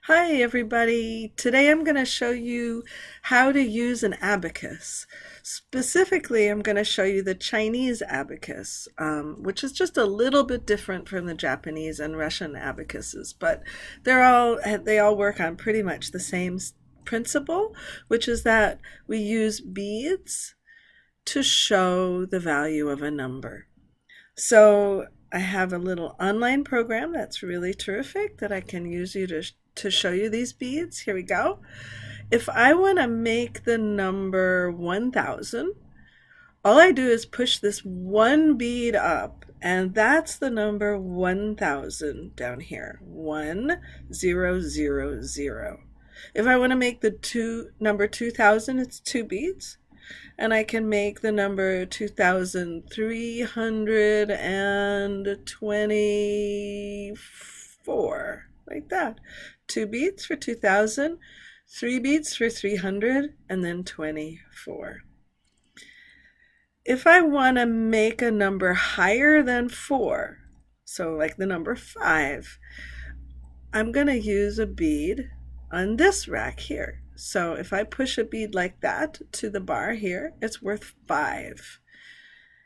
Hi everybody. Today I'm going to show you how to use an abacus. Specifically, I'm going to show you the Chinese abacus, which is just a little bit different from the Japanese and Russian abacuses, but they all work on pretty much the same principle, which is that we use beads to show the value of a number. So I have a little online program that's really terrific that I can use to show you these beads. Here we go. If I want to make the number 1000, all I do is push this one bead up, and that's the number 1000 down here. 1000. If I want to make the number 2000, it's two beads. And I can make the number 2324, like that. Two beats for 2000, three beats for 300, and then 24. If I want to make a number higher than 4, so like the number 5, I'm going to use a bead on this rack here. So if I push a bead like that to the bar here, it's worth 5.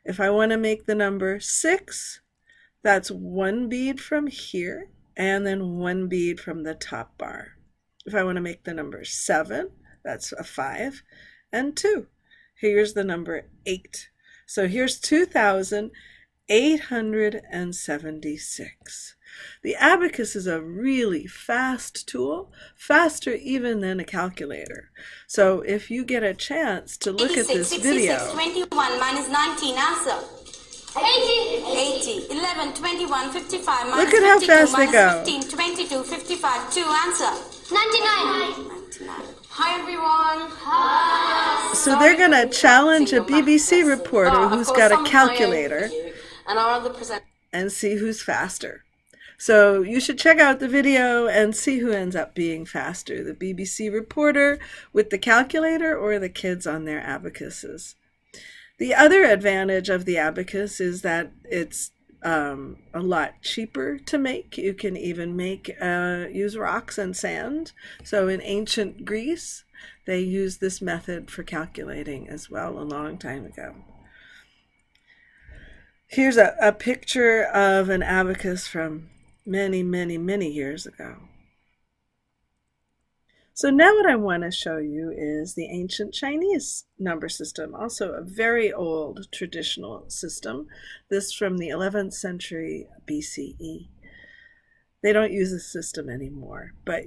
If I want to make the number 6, that's one bead from here and then one bead from the top bar. If I want to make the number 7, that's a 5 and 2. Here's the number 8. So here's 2,876. The abacus is a really fast tool, faster even than a calculator. So if you get a chance to look at this video. 21 minus 19, answer. 80. 11, 21, 55 minus look at how fast they go. 15, 22, 55, 2, answer. 99. Hi everyone. Hi. So they're going to challenge a BBC reporter who's got a calculator and see who's faster. So you should check out the video and see who ends up being faster, the BBC reporter with the calculator or the kids on their abacuses. The other advantage of the abacus is that it's a lot cheaper to make. You can even use rocks and sand. So in ancient Greece, they used this method for calculating as well a long time ago. Here's a picture of an abacus from many, many, many years ago. So now what I want to show you is the ancient Chinese number system, also a very old traditional system. This from the 11th century BCE. They don't use this system anymore, but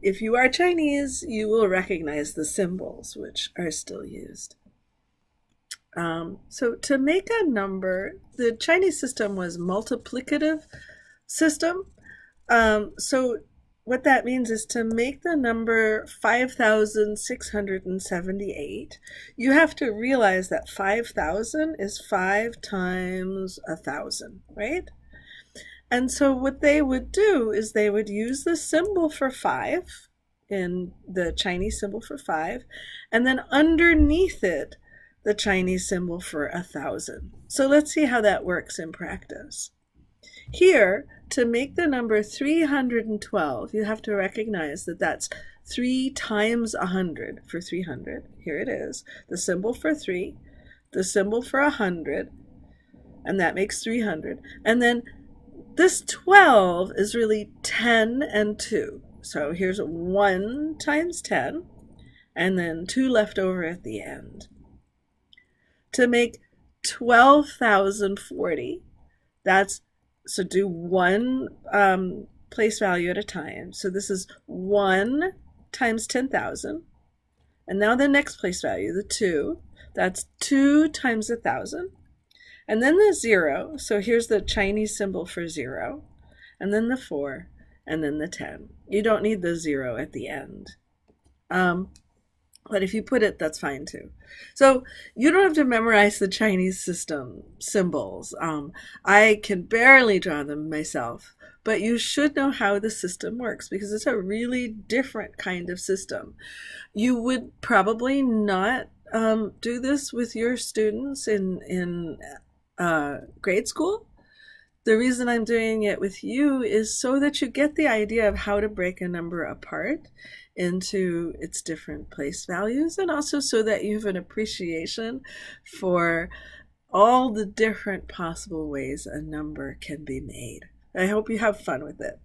if you are Chinese, you will recognize the symbols which are still used. So to make a number, the Chinese system was multiplicative system. So what that means is to make the number 5,678, you have to realize that 5,000 is 5 times 1,000, right? And so what they would do is they would use the symbol for 5 in the Chinese symbol for 5, and then underneath it, the Chinese symbol for 1,000. So let's see how that works in practice. Here, to make the number 312, you have to recognize that that's 3 times 100 for 300. Here it is. The symbol for 3, the symbol for 100, and that makes 300. And then this 12 is really 10 and 2. So here's 1 times 10, and then 2 left over at the end. To make 12,040, so do one place value at a time. So this is 1 times 10,000. And now the next place value, the 2, that's 2 times 1,000. And then the 0, so here's the Chinese symbol for 0. And then the 4, and then the 10. You don't need the 0 at the end. But if you put it, that's fine too. So you don't have to memorize the Chinese system symbols. I can barely draw them myself, but you should know how the system works because it's a really different kind of system. You would probably not do this with your students in grade school. The reason I'm doing it with you is so that you get the idea of how to break a number apart into its different place values, and also so that you have an appreciation for all the different possible ways a number can be made. I hope you have fun with it.